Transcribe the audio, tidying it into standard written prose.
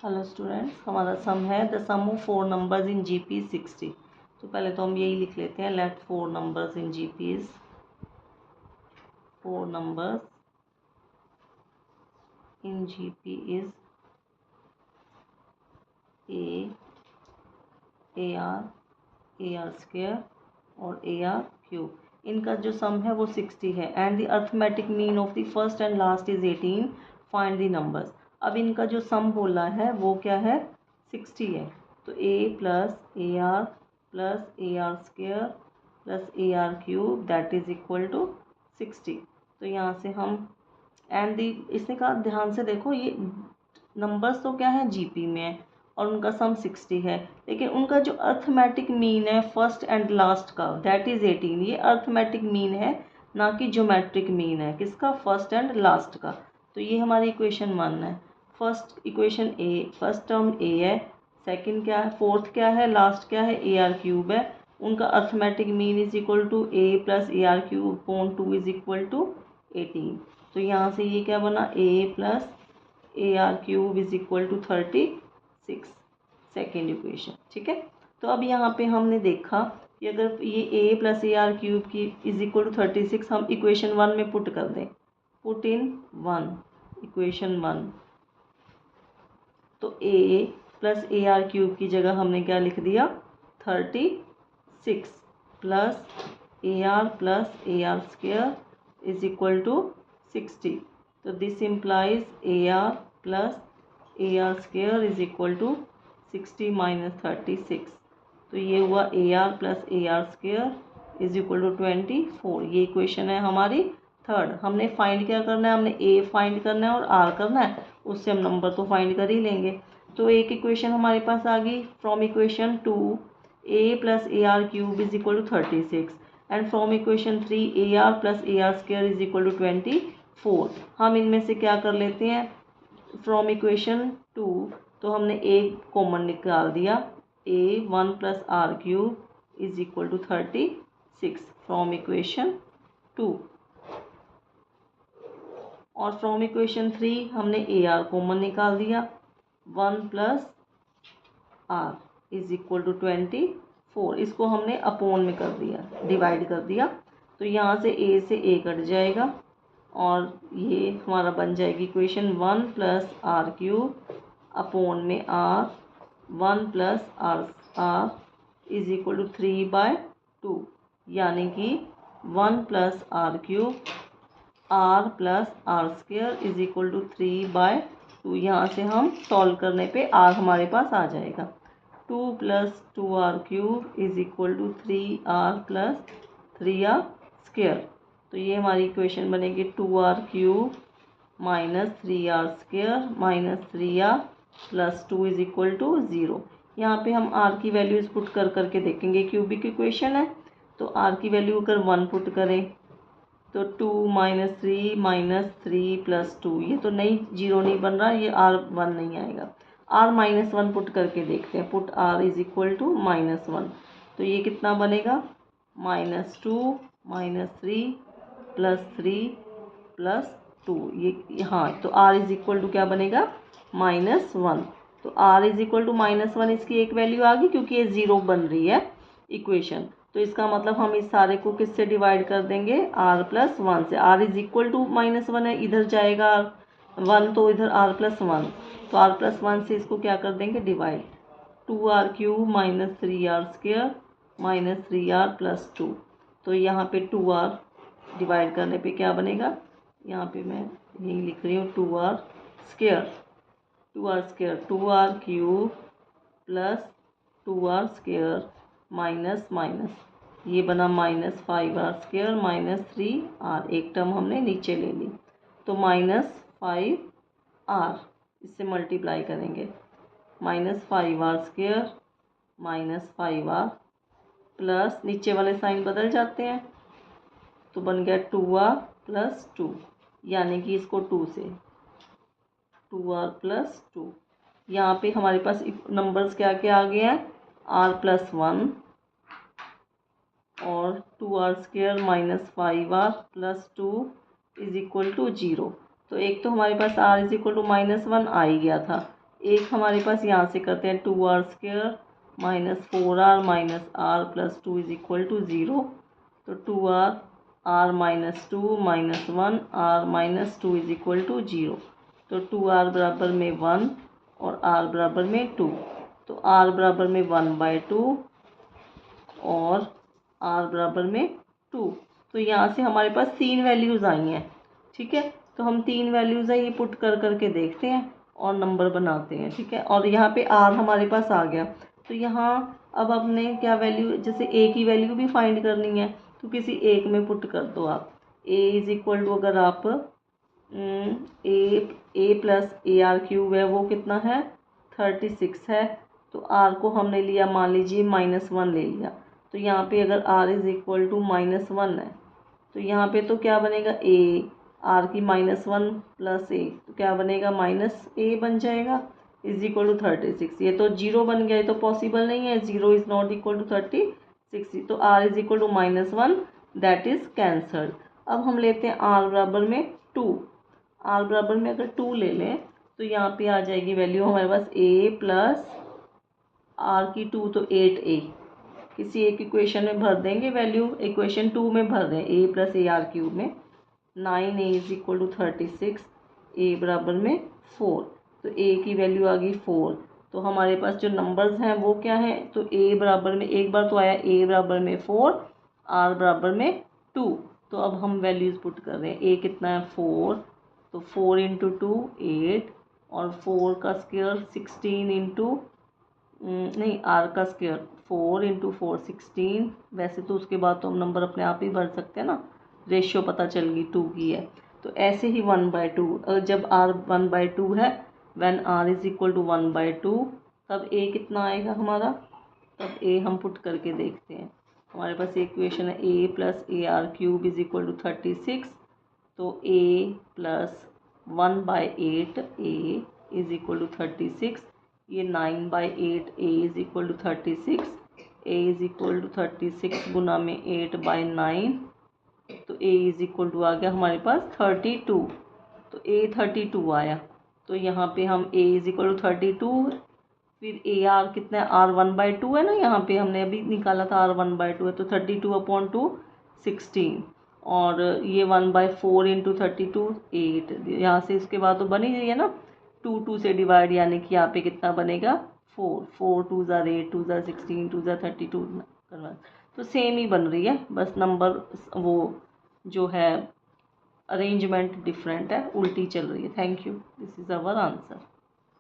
Hello students, हमारा sum है the sum of 4 numbers in GP 60। तो पहले तो हम यही लिख लेते हैं, let 4 numbers in GP is 4 numbers in GP is A R square और ए आर क्यूब। इनका जो सम है वो 60 है and the arithmetic mean of the first and last is 18। Find the numbers. अब इनका जो सम बोला है वो क्या है, 60 है। तो a plus A R square plus A R cube that is equal to 60। तो यहाँ से हम एंड दी इसने कहा, ध्यान से देखो, ये नंबर्स तो क्या है जीपी में है और उनका सम 60 है, लेकिन उनका जो अर्थमेटिक मीन है फर्स्ट एंड लास्ट का दैट इज 18। ये अर्थमेटिक मीन है, ना कि ज्योमेट्रिक मीन है। किसका? फर्स्ट एंड लास्ट का। तो ये हमारी इक्वेशन 1 है। फर्स्ट इक्वेशन ए, फर्स्ट टर्म ए है, सेकंड क्या है, फोर्थ क्या है, लास्ट क्या है, ए आर क्यूब है। उनका arithmetic mean is equal to A plus A R cube upon 2 is equal to 18। तो यहाँ से ये क्या बना, A plus A R cube is equal to 36, second equation. ठीक है। तो अब यहाँ पे हमने देखा कि अगर ये ए प्लस ए आर क्यूब की इज इक्वल टू 36 हम इक्वेशन 1 में पुट कर दें, पुट इन 1, इक्वेशन 1, तो A plus A R cube की जगह हमने क्या लिख दिया, 36 plus A R square is equal to 60। तो this implies A R plus A R square is equal to 60 minus 36। तो ये हुआ A R plus A R square is equal to 24। ये इक्वेशन है हमारी थर्ड। हमने फाइंड क्या करना है, हमने ए फाइंड करना है और आर करना है, उससे हम नंबर तो फाइंड कर ही लेंगे। तो एक इक्वेशन हमारे पास आ गई from equation 2, A plus A R cube is equal to 36 and from equation 3 A R plus A R square is equal to 24। हम इनमें से क्या कर लेते हैं, फ्रॉम इक्वेशन 2 तो हमने ए कॉमन निकाल दिया, A 1 plus R cube is equal to 36 from equation 2। और फ्रॉम इक्वेशन 3 हमने ए आर कॉमन निकाल दिया, 1 plus R is equal to 24। इसको हमने अपॉन में कर दिया, डिवाइड कर दिया। तो यहाँ से ए कट जाएगा और ये हमारा बन जाएगी equation 1 plus R cube upon में R, 1 plus R is equal to 3/2, यानी कि 1 plus R cube R plus R square is equal to 3/2। यहाँ से हम सॉल्व करने पे आर हमारे पास आ जाएगा। 2 plus 2r cube is equal to 3r plus 3r square. तो ये हमारी इक्वेशन बनेगी 2r cube minus 3r square minus 3r plus 2 is equal to 0। यहाँ पे हम r की वैल्यूज पुट कर करके देखेंगे, क्यूबिक इक्वेशन है तो r की वैल्यू अगर 1 पुट करें तो 2 माइनस 3 प्लस 2, ये तो नहीं, 0 नहीं बन रहा, ये r 1 नहीं आएगा। r माइनस 1 पुट करके देखते हैं, put r is equal to -1। तो ये कितना बनेगा, -2 माइनस 3 प्लस 2, ये हाँ, तो r इज इक्वल टू क्या बनेगा, -1। तो r इज इक्वल टू -1 इसकी एक वैल्यू आ गई, क्योंकि ये 0 बन रही है इक्वेशन। तो इसका मतलब हम इस सारे को किससे डिवाइड कर देंगे, r प्लस 1 से। r इज इक्वल टू -1 है, इधर जाएगा 1 तो इधर r प्लस 1, तो r प्लस 1 से इसको क्या कर देंगे, divide. 2r cube minus 3r square minus 3r plus 2। तो यहाँ पे 2r डिवाइड करने पे क्या बनेगा, यहाँ पे मैं यही लिख रही हूँ 2r square 2r cube plus 2r square minus minus, ये बना -5r स्क्वायर माइनस 3r, एक टर्म हमने नीचे ले ली, तो -5r, इससे मल्टीप्लाई करेंगे, -5r square minus 5r plus, नीचे वाले साइन बदल जाते हैं तो बन गया 2r प्लस 2, यानी कि इसको 2 से 2r प्लस 2। यहाँ पे हमारे पास नंबर्स क्या क्या आ गए हैं, r प्लस 1 और 2r square minus 5r plus 2 is equal to 0। तो एक तो हमारे पास r इज इक्वल टू -1 आ ही गया था, एक हमारे पास यहाँ से करते हैं 2r² minus 4r minus r plus 2 is equal to 0। तो 2r r minus 2 minus 1 r minus 2 is equal to 0। तो 2r बराबर में 1 और r बराबर में 2। तो r बराबर में 1/2 और r बराबर में 2। तो यहाँ से हमारे पास 3 वैल्यूज़ आई हैं। ठीक है, तो हम 3 वैल्यूज़ है ये पुट कर करके देखते हैं और नंबर बनाते हैं। ठीक है, और यहाँ पे r हमारे पास आ गया। तो यहाँ अब हमने क्या वैल्यू, जैसे a की वैल्यू भी फाइंड करनी है तो किसी एक में पुट कर दो आप। a इज इक्वल टू, अगर आप a प्लस AR³ है वो कितना है 36 है। तो r को हमने लिया, मान लीजिए -1 ले लिया। तो यहाँ पे अगर r इज इक्वल टू -1 है तो यहाँ पे तो क्या बनेगा, a r की -1 प्लस a, तो क्या बनेगा -a बन जाएगा इज इक्वल टू 36। ये तो 0 बन गया, ये तो पॉसिबल नहीं है, 0 इज़ नॉट इक्वल टू 36। तो r is equal to -1, that is cancelled. अब हम लेते हैं r बराबर में 2। r बराबर में अगर 2 ले लें तो यहाँ पे आ जाएगी वैल्यू हमारे पास a प्लस r की 2, तो 8a। किसी एक इक्वेशन में भर देंगे वैल्यू, इक्वेशन 2 में भर दें a प्लस AR³ में। 9a is equal to 36, a बराबर में 4। तो a की वैल्यू आ गई 4। तो हमारे पास जो नंबर्स हैं वो क्या है, तो a बराबर में, एक बार तो आया a बराबर में 4, r बराबर में 2। तो अब हम वैल्यूज़ पुट कर रहे हैं। a कितना है 4, तो 4 इंटू 2 8, और 4 का स्क्वायर 16 इंटू नहीं r का स्क्वायर 4 इंटू 4 16। वैसे तो उसके बाद तो हम नंबर अपने आप ही भर सकते हैं ना, रेशियो पता चल गई 2 की है। तो ऐसे ही 1/2, जब r 1/2 है, when r is equal to 1/2, तब a कितना आएगा हमारा, तब a हम पुट करके देखते हैं। हमारे पास इक्वेशन है a plus AR³ is equal to 36। तो a plus 1/8 a is equal to 36। ये 9/8 a is equal to 36। a is equal to 36 गुना में 8/9। तो a इज इक्वल टू आ गया हमारे पास 32। तो a 32 आया। तो यहाँ पे हम a इज इक्वल टू 32, फिर AR कितना है, R 1/2 है ना, यहाँ पे हमने अभी निकाला था R 1/2 है, तो 32/2 16, और ये 1/4 इंटू 32 8। यहाँ से इसके बाद तो बन ही गई है ना, 2 से डिवाइड, यानी कि यहाँ पे कितना बनेगा 4, 4 2 ज़ा 8, 2 ज़ा 16, 2 ज़ा 32 करना। तो सेम ही बन रही है, बस नंबर वो जो है अरेंजमेंट डिफरेंट है, उल्टी चल रही है। Thank you, this is our answer.